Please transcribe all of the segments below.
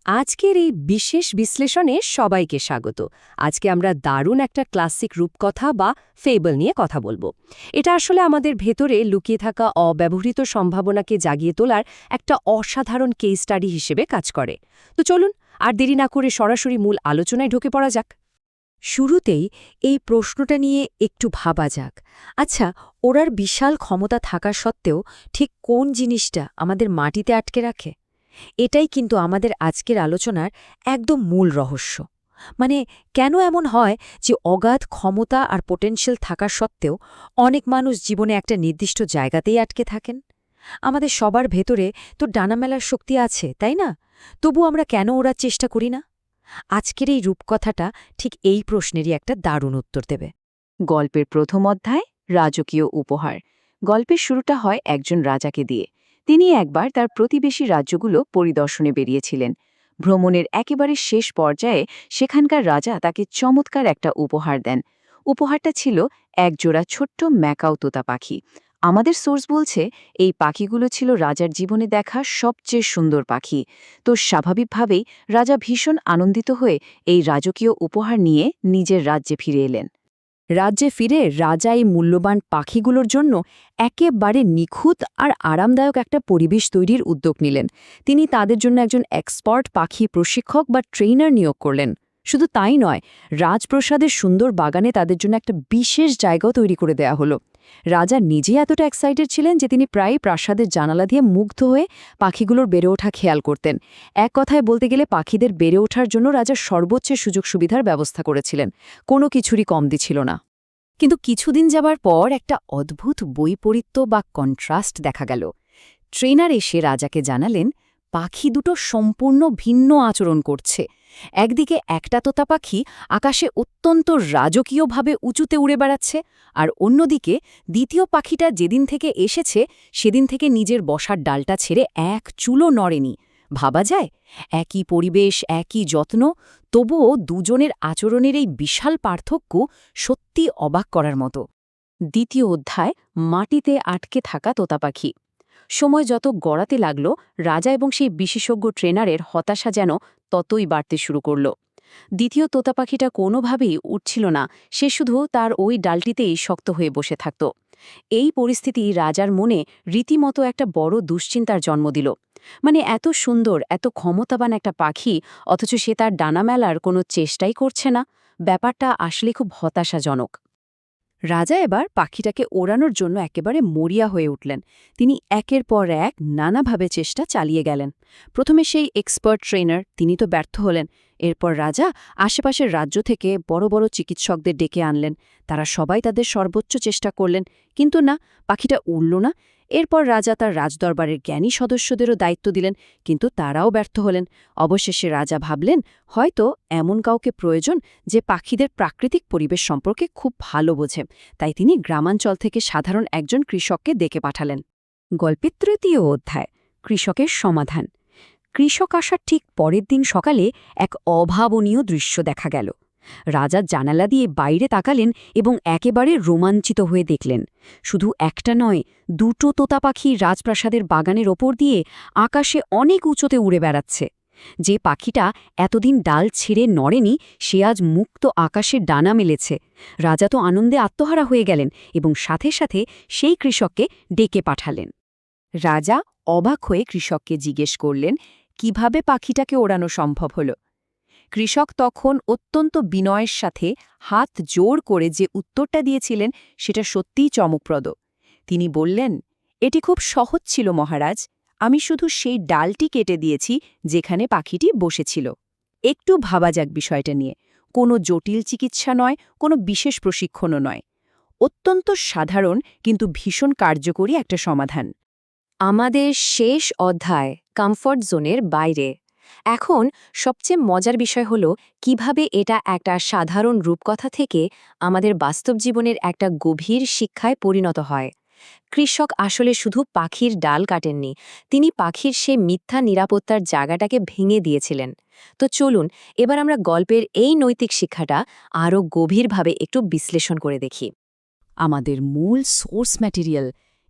আজকের এই বিশেষ বিশ্লেষণে সবাইকে স্বাগত। আজকে আমরা দারুণ একটা ক্লাসিক রূপকথা বা ফেবল নিয়ে কথা বলবো। এটা আসলে আমাদের ভেতরে লুকিয়ে থাকা অব্যবহৃত সম্ভাবনাকে জাগিয়ে তোলার একটা অসাধারণ কেস স্টাডি হিসেবে কাজ করে। তো চলুন আর দেরি না করে সরাসরি মূল আলোচনায় ঢুকে পড়া যাক। শুরুতেই এই প্রশ্নটা নিয়ে একটু ভাবা যাক। আচ্ছা, ওরার বিশাল ক্ষমতা থাকা সত্ত্বেও ঠিক কোন জিনিসটা আমাদের মাটিতে আটকে রাখে? এটাই কিন্তু আমাদের আজকের আলোচনার একদম মূল রহস্য। মানে কেন এমন হয় যে অগাধ ক্ষমতা আর পোটেনশিয়াল থাকা সত্ত্বেও অনেক মানুষ জীবনে একটা নির্দিষ্ট জায়গাতেই আটকে থাকেন? আমাদের সবার ভেতরে তো ডানা মেলার শক্তি আছে, তাই না? তবু আমরা কেন ওরা চেষ্টা করি না? আজকের এই রূপকথাটা ঠিক এই প্রশ্নেরই একটা দারুণ উত্তর দেবে। গল্পের প্রথম অধ্যায় রাজকীয় উপহার। গল্পের শুরুটা হয় একজন রাজাকে দিয়ে। তিনি একবার তার প্রতিবেশী রাজ্যগুলো পরিদর্শনে বেরিয়েছিলেন। ভ্রমণের একেবারে শেষ পর্যায়ে সেখানকার রাজা তাকে চমৎকার একটা উপহার দেন। উপহারটা ছিল একজোড়া ছোট্ট ম্যাকাও তোতা পাখি। আমাদের সোর্স বলছে এই পাখিগুলো ছিল রাজার জীবনে দেখা সবচেয়ে সুন্দর পাখি। তো স্বাভাবিকভাবেই রাজা ভীষণ আনন্দিত হয়ে এই রাজকীয় উপহার নিয়ে নিজের রাজ্যে ফিরে এলেন। রাজ্যে ফিরে রাজা এই মূল্যবান পাখিগুলোর জন্য একেবারে নিখুঁত আর আরামদায়ক একটা পরিবেশ তৈরির উদ্যোগ নিলেন। তিনি তাদের জন্য একজন এক্সপার্ট পাখি প্রশিক্ষক বা ট্রেনার নিয়োগ করলেন। শুধু তাই নয়, রাজপ্রাসাদের সুন্দর বাগানে তাদের জন্য একটা বিশেষ জায়গাও তৈরি করে দেয়া হলো। রাজা নিজে এতটা এক্সাইটেড ছিলেন যে তিনি প্রায় প্রাসাদের জানালা দিয়ে মুগ্ধ হয়ে পাখিগুলোর বেড়ে ওঠা খেয়াল করতেন। এক কথায় বলতে গেলে পাখিদের বেড়ে ওঠার জন্য রাজা সর্বোচ্চ সুযোগ সুবিধার ব্যবস্থা করেছিলেন। কোনো কিছুরই কমতি ছিল না। কিন্তু কিছুদিন যাবার পর একটা অদ্ভুত বৈপরীত্য বা কন্ট্রাস্ট দেখা গেল। ট্রেনার এসে রাজাকে জানালেন পাখি দুটো সম্পূর্ণ ভিন্ন আচরণ করছে। একদিকে একটা তোতা পাখি আকাশে অত্যন্ত রাজকীয়ভাবে উঁচুতে উড়ে বেড়াচ্ছে, আর অন্যদিকে দ্বিতীয় পাখিটা যেদিন থেকে এসেছে সেদিন থেকে নিজের বসার ডালটা ছেড়ে এক চুলও নড়েনি। ভাবা যায়, একই পরিবেশ, একই যত্ন, তবুও দুজনের আচরণের এই বিশাল পার্থক্য সত্যি অবাক করার মতো। দ্বিতীয় অধ্যায় মাটিতে আটকে থাকা তোতা পাখি। সময় যত গড়াতে লাগল, রাজা এবং সেই বিশেষজ্ঞ ট্রেনারের হতাশা যেন ততই বাড়তে শুরু করল। দ্বিতীয় তোতা পাখিটা কোনোভাবেই উঠছিল না, সে শুধু তার ওই ডালটিতেই শক্ত হয়ে বসে থাকত। এই পরিস্থিতি রাজার মনে রীতিমতো একটা বড় দুশ্চিন্তার জন্ম দিল। মানে এত সুন্দর, এত ক্ষমতাবান একটা পাখি, অথচ সে তার ডানা মেলার কোনো চেষ্টাই করছে না। ব্যাপারটা আসলে খুব হতাশাজনক। রাজা এবার পাখিটাকে ওড়ানোর জন্য একেবারে মরিয়া হয়ে উঠলেন। তিনি একের পর এক নানাভাবে চেষ্টা চালিয়ে গেলেন। প্রথমে সেই এক্সপার্ট ট্রেনার, তিনি তো ব্যর্থ হলেন। এরপর রাজা আশেপাশের রাজ্য থেকে বড় বড় চিকিৎসকদের ডেকে আনলেন। তারা সবাই তাদের সর্বোচ্চ চেষ্টা করলেন, কিন্তু না, পাখিটা উড়ল না। এরপর রাজা তার রাজদরবারের জ্ঞানী সদস্যদেরও দায়িত্ব দিলেন, কিন্তু তারাও ব্যর্থ হলেন। অবশেষে রাজা ভাবলেন, হয়তো এমন কাউকে প্রয়োজন যে পাখিদের প্রাকৃতিক পরিবেশ সম্পর্কে খুব ভালো বোঝে। তাই তিনি গ্রামাঞ্চল থেকে সাধারণ একজন কৃষককে ডেকে পাঠালেন। গল্পের তৃতীয় অধ্যায় কৃষকের সমাধান। কৃষক আসার ঠিক পরের দিন সকালে এক অভাবনীয় দৃশ্য দেখা গেল। রাজা জানালা দিয়ে বাইরে তাকালেন এবং একেবারে রোমাঞ্চিত হয়ে দেখলেন, শুধু একটা নয়, দুটো তোতা পাখি রাজপ্রাসাদের বাগানের ওপর দিয়ে আকাশে অনেক উঁচুতে উড়ে বেড়াচ্ছে। যে পাখিটা এতদিন ডাল ছেড়ে নড়েনি, সে আজ মুক্ত আকাশে ডানা মেলেছে। রাজা তো আনন্দে আত্মহারা হয়ে গেলেন এবং সাথে সাথে সেই কৃষককে ডেকে পাঠালেন। রাজা অবাক হয়ে কৃষককে জিজ্ঞেস করলেন, কিভাবে পাখিটাকে ওড়ানো সম্ভব হল? কৃষক তখন অত্যন্ত বিনয়ের সাথে হাত জোড় করে যে উত্তরটা দিয়েছিলেন সেটা সত্যিই চমকপ্রদ। তিনি বললেন, এটি খুব সহজ ছিল মহারাজ, আমি শুধু সেই ডালটি কেটে দিয়েছি যেখানে পাখিটি বসেছিল। একটু ভাবা যাক বিষয়টা নিয়ে। কোনো জটিল চিকিৎসা নয়, কোনো বিশেষ প্রশিক্ষণও নয়। অত্যন্ত সাধারণ কিন্তু ভীষণ কার্যকরী একটা সমাধান। আমাদের শেষ অধ্যায় কমফর্ট জোনের বাইরে। এখন সবচেয়ে মজার বিষয় হল কিভাবে এটা একটা সাধারণ রূপকথা থেকে আমাদের বাস্তব জীবনের একটা গভীর শিক্ষায় পরিণত হয়। কৃষক আসলে শুধু পাখির ডাল কাটেননি, তিনি পাখির সে মিথ্যা নিরাপত্তার জায়গাটাকে ভেঙে দিয়েছিলেন। তো চলুন এবার আমরা গল্পের এই নৈতিক শিক্ষাটা আরও গভীরভাবে একটু বিশ্লেষণ করে দেখি। আমাদের মূল সোর্স ম্যাটেরিয়াল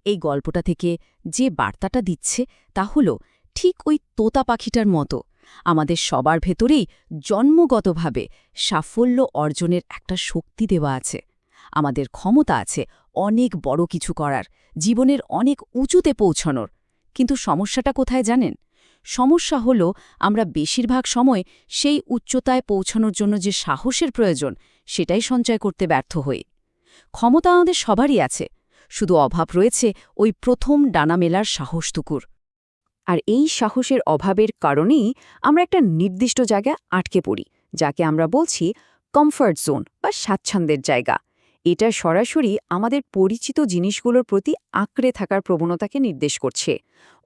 এই গল্পটা থেকে যে বার্তাটা দিচ্ছে তা হল ঠিক ওই তোতা পাখিটার মতো। আমাদের সবার ভেতরেই জন্মগতভাবে সাফল্য অর্জনের একটা শক্তি দেওয়া আছে। আমাদের ক্ষমতা আছে অনেক বড় কিছু করার, জীবনের অনেক উঁচুতে পৌঁছানোর। কিন্তু সমস্যাটা কোথায় জানেন? সমস্যা হলো আমরা বেশিরভাগ সময় সেই উচ্চতায় পৌঁছানোর জন্য যে সাহসের প্রয়োজন সেটাই সঞ্চয় করতে ব্যর্থ হই। ক্ষমতা আমাদের সবারই আছে, শুধু অভাব রয়েছে ওই প্রথম ডানা মেলার সাহসটুকুর। আর এই সাহসের অভাবের কারণেই আমরা একটা নির্দিষ্ট জায়গায় আটকে পড়ি, যাকে আমরা বলছি কমফর্ট জোন বা স্বাচ্ছন্দ্যের জায়গা। এটা সরাসরি আমাদের পরিচিত জিনিসগুলোর প্রতি আঁকড়ে থাকার প্রবণতাকে নির্দেশ করছে।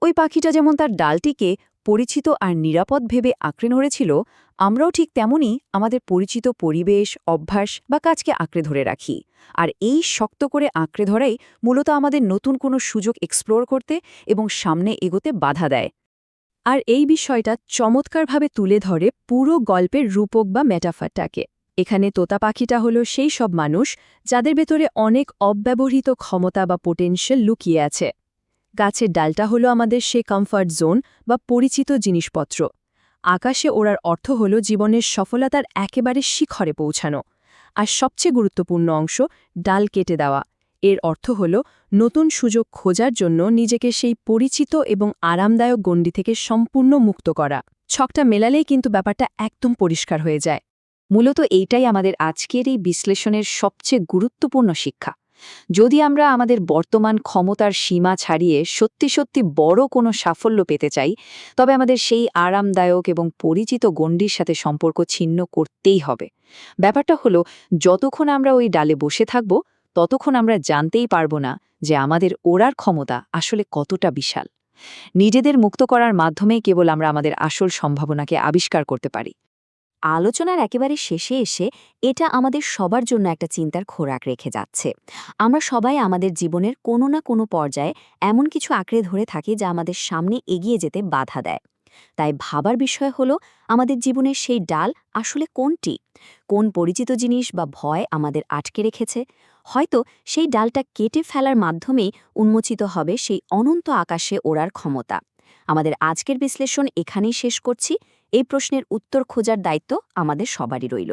ওই পাখিটা যেমন তার ডালটিকে পরিচিত আর নিরাপদ ভেবে আঁকড়ে ধরেছিল, আমরাও ঠিক তেমনই আমাদের পরিচিত পরিবেশ, অভ্যাস বা কাজকে আঁকড়ে ধরে রাখি। আর এই শক্ত করে আঁকড়ে ধরাই মূলত আমাদের নতুন কোনো সুযোগ এক্সপ্লোর করতে এবং সামনে এগোতে বাধা দেয়। আর এই বিষয়টা চমৎকারভাবে তুলে ধরে পুরো গল্পের রূপক বা মেটাফারটাকে। এখানে তোতা পাখিটা হলো সেই সব মানুষ যাদের ভেতরে অনেক অব্যবহৃত ক্ষমতা বা পোটেনশিয়াল লুকিয়ে আছে। গাছের ডালটা হলো আমাদের সে কমফর্ট জোন বা পরিচিত জিনিসপত্র। আকাশে ওড়ার অর্থ হলো জীবনের সফলতার একেবারে শিখরে পৌঁছানো। আর সবচেয়ে গুরুত্বপূর্ণ অংশ, ডাল কেটে দেওয়া, এর অর্থ হল নতুন সুযোগ খোঁজার জন্য নিজেকে সেই পরিচিত এবং আরামদায়ক গণ্ডি থেকে সম্পূর্ণ মুক্ত করা। ছকটা মেলালেই কিন্তু ব্যাপারটা একদম পরিষ্কার হয়ে যায়। মূলত এইটাই আমাদের আজকের এই বিশ্লেষণের সবচেয়ে গুরুত্বপূর্ণ শিক্ষা। যদি আমরা আমাদের বর্তমান ক্ষমতার সীমা ছাড়িয়ে সত্যি সত্যি বড় কোনো সাফল্য পেতে চাই, তবে আমাদের সেই আরামদায়ক এবং পরিচিত গণ্ডির সাথে সম্পর্ক ছিন্ন করতেই হবে। ব্যাপারটা হলো, যতক্ষণ আমরা ওই ডালে বসে থাকব ততক্ষণ আমরা জানতেই পারব না যে আমাদের ওড়ার ক্ষমতা আসলে কতটা বিশাল। নিজেদের মুক্ত করার মাধ্যমেই কেবল আমরা আমাদের আসল সম্ভাবনাকে আবিষ্কার করতে পারি। আলোচনার একেবারে শেষে এসে এটা আমাদের সবার জন্য একটা চিন্তার খোরাক রেখে যাচ্ছে। আমরা সবাই আমাদের জীবনের কোনো না কোনো পর্যায়ে এমন কিছু আঁকড়ে ধরে থাকি যা আমাদের সামনে এগিয়ে যেতে বাধা দেয়। তাই ভাবার বিষয় হলো, আমাদের জীবনের সেই ডাল আসলে কোনটি? কোন পরিচিত জিনিস বা ভয় আমাদের আটকে রেখেছে? হয়তো সেই ডালটা কেটে ফেলার মাধ্যমেই উন্মোচিত হবে সেই অনন্ত আকাশে ওড়ার ক্ষমতা। আমাদের আজকের বিশ্লেষণ এখানেই শেষ করছি। এই প্রশ্নের উত্তর খোঁজার দায়িত্ব আমাদের সবারই রইল।